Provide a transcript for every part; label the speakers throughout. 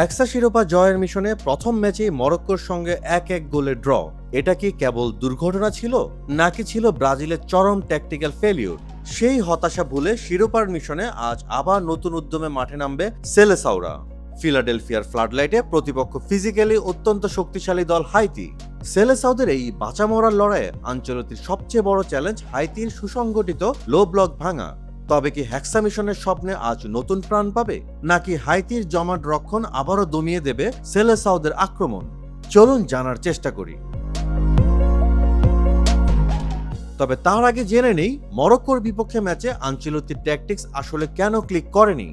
Speaker 1: হেক্সা শিরোপা জয়ের মিশনে প্রথম ম্যাচেই মরক্কোর সঙ্গে 1-1 গোলে ড্র। এটা কি কেবল দুর্ঘটনা ছিল, নাকি ছিল ব্রাজিলের চরম ট্যাকটিক্যাল ফেলিউর? সেই হতাশা ভুলে শিরোপার মিশনে আজ আবার নতুন উদ্যমে মাঠে নামবে সেলেসাওরা। ফিলাডেলফিয়ার ফ্লাডলাইটে প্রতিপক্ষ ফিজিক্যালি অত্যন্ত শক্তিশালী দল হাইতি। সেলেসাওদের এই বাঁচা মরার লড়াইয়ে আঞ্চলিকের সবচেয়ে বড় চ্যালেঞ্জ হাইতির সুসংগঠিত লো ব্লক ভাঙা। তবে কি হেক্সা মিশনের স্বপ্নে আজ নতুন প্রাণ পাবে, নাকি হাইতির জমাট রক্ষণ আবারও দমিয়ে দেবে সেলেসাওদের আক্রমণ? চলুন জানার চেষ্টা করি। তবে তার আগে জেনে নেই মরক্কোর বিপক্ষে ম্যাচে আঞ্চলিকের ট্যাকটিক্স আসলে কেন ক্লিক করেনি।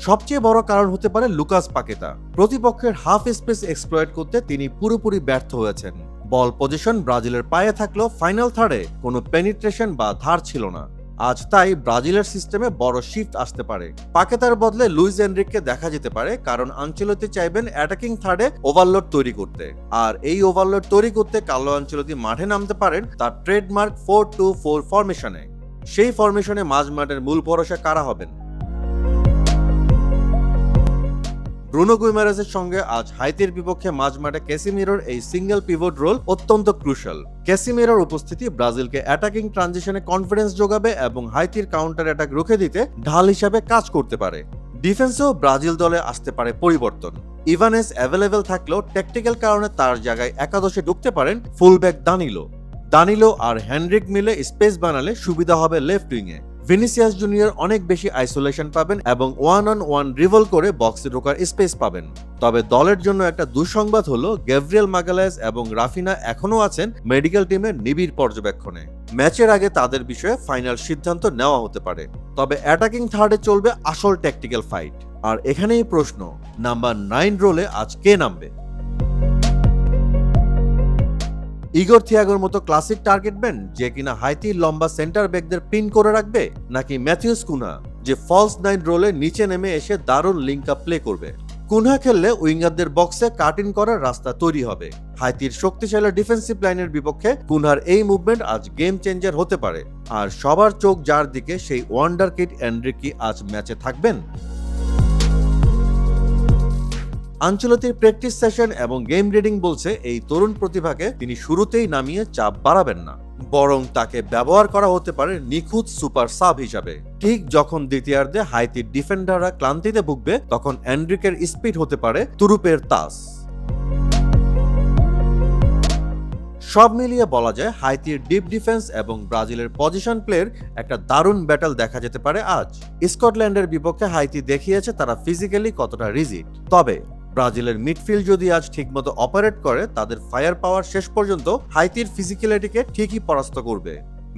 Speaker 1: সবচেয়ে বড় কারণ হতে পারে লুকাস পাকেতা। প্রতিপক্ষের হাফ স্পেস এক্সপ্লয়েট করতে তিনি পুরোপুরি ব্যর্থ হয়েছেন। বল পজিশন ব্রাজিলের পায়ে থাকলেও ফাইনাল থার্ডে কোনো পেনিট্রেশন বা ধার ছিল না। আজ তাই ব্রাজিলের সিস্টেমে বড় শিফট আসতে পারে। পাকেতার বদলে লুইস এনরিককে দেখা যেতে পারে, কারণ আঞ্চেলোতি চাইবেন অ্যাটাকিং থার্ডে ওভারলোড তৈরি করতে। আর এই ওভারলোড তৈরি করতে কার্লো আঞ্চেলোতি মাঠে নামতে পারেন তার ট্রেডমার্ক 4-2-4 ফরমেশনে। সেই ফরমেশনে মাঝ মাঠের মূল ভরসা কারা হবেন? ব্রুনো গুইমারেজের সঙ্গে আজ হাইতির বিপক্ষে মাঝমাঠে ক্যাসিমিরোর এই সিঙ্গেল পিভট রোল অত্যন্ত ক্রুশাল। ক্যাসিমিরোর উপস্থিতি ব্রাজিলকে অ্যাটাকিং ট্রানজিশনে কনফিডেন্স যোগাবে এবং হাইতির কাউন্টার অ্যাটাক রুখে দিতে ঢাল হিসাবে কাজ করতে পারে। ডিফেন্সেও ব্রাজিল দলে আসতে পারে পরিবর্তন। ইভানেস অ্যাভেলেবেল থাকলেও ট্যাকটিক্যাল কারণে তার জায়গায় একাদশে ঢুকতে পারেন ফুলব্যাক দানিলো আর হেনরিক মিলে স্পেস বানালে সুবিধা হবে লেফট উইংয়ে। ভিনিসিয়াস জুনিয়র অনেক বেশি আইসোলেশন পাবেন এবং 1-on-1 রিভল করে বক্সে ঢোকার স্পেস পাবেন। তবে দলের জন্য একটা দুঃসংবাদ হলো গ্যাব্রিয়েল মাগালায়েস এবং রাফিনা এখনও আছেন মেডিকেল টিমের নিবিড় পর্যবেক্ষণে। ম্যাচের আগে তাদের বিষয়ে ফাইনাল সিদ্ধান্ত নেওয়া হতে পারে। তবে অ্যাটাকিং থার্ডে চলবে আসল ট্যাকটিক্যাল ফাইট। আর এখানেই প্রশ্ন, নাম্বার 9 রোলে আজ কে নামবে? ইগর থিয়াগোর মতো ক্লাসিক টার্গেট ম্যান যে কিনা হাইতির লম্বা সেন্টার ব্যাকদের পিন করে রাখবে, নাকি ম্যাথিউস কুনহা যে ফলস 9 রোলে নিচে নেমে এসে দারুণ লিঙ্ক আপ প্লে করবে? কুনহা খেললে উইঙ্গারদের বক্সে কাট ইন করার রাস্তা তৈরি হবে। হাইতির শক্তিশালী ডিফেন্সিভ লাইনের বিপক্ষে কুনহার এই মুভমেন্ট আজ গেম চেঞ্জার হতে পারে। আর সবার চোখ যার দিকে, সেই ওয়ান্ডার কিড এনরিক কি আজ ম্যাচে থাকবেন? আঞ্চলিকের প্র্যাকটিস সেশন এবং গেম রিডিং বলছে এই তরুণ প্রতিভাকে তিনি শুরুতেই নামিয়ে চাপ বাড়াবেন না, বরং তাকে ব্যবহার করা হতে পারে নিখুঁত সুপার সাব হিসাবে। ঠিক যখন দ্বিতীয়ার্ধে হাইতির ডিফেন্ডাররা ক্লান্তিতে ভুগবে, তখন এনরিকের স্পিড হতে পারে তুরুপের তাস। সব মিলিয়ে বলা যায় হাইতির ডিপ ডিফেন্স এবং ব্রাজিলের পজিশন প্লের একটা দারুণ ব্যাটল দেখা যেতে পারে আজ। স্কটল্যান্ডের বিপক্ষে হাইতি দেখিয়েছে তারা ফিজিক্যালি কতটা রিজিড। তবে ব্রাজিলের মিডফিল্ড যদি আজ ঠিকমতো অপারেট করে, তাদের ফায়ার পাওয়ার শেষ পর্যন্ত হাইতির ফিজিক্যালিটিকে ঠিকই পরাস্ত করবে।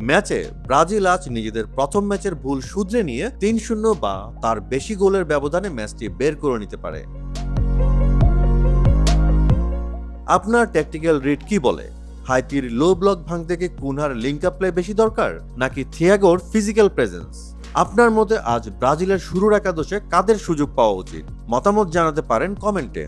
Speaker 1: ম্যাচে ব্রাজিল আজ নিজেদের প্রথম ম্যাচের ভুল শুধরে নিয়ে 3-0 বা তার বেশি গোলের ব্যবধানে ম্যাচটি বের করে নিতে পারে। আপনার ট্যাকটিক্যাল রিড কি বলে? হাইতির লো ব্লক ভাঙতে কি কুনহার লিঙ্ক আপ প্লে বেশি দরকার, নাকি থিয়াগোর ফিজিক্যাল প্রেজেন্স? আপনার মতে আজ ব্রাজিলের শুরুর একাদশে কাদের সুযোগ পাওয়া উচিত? মতামত জানাতে পারেন কমেন্টে।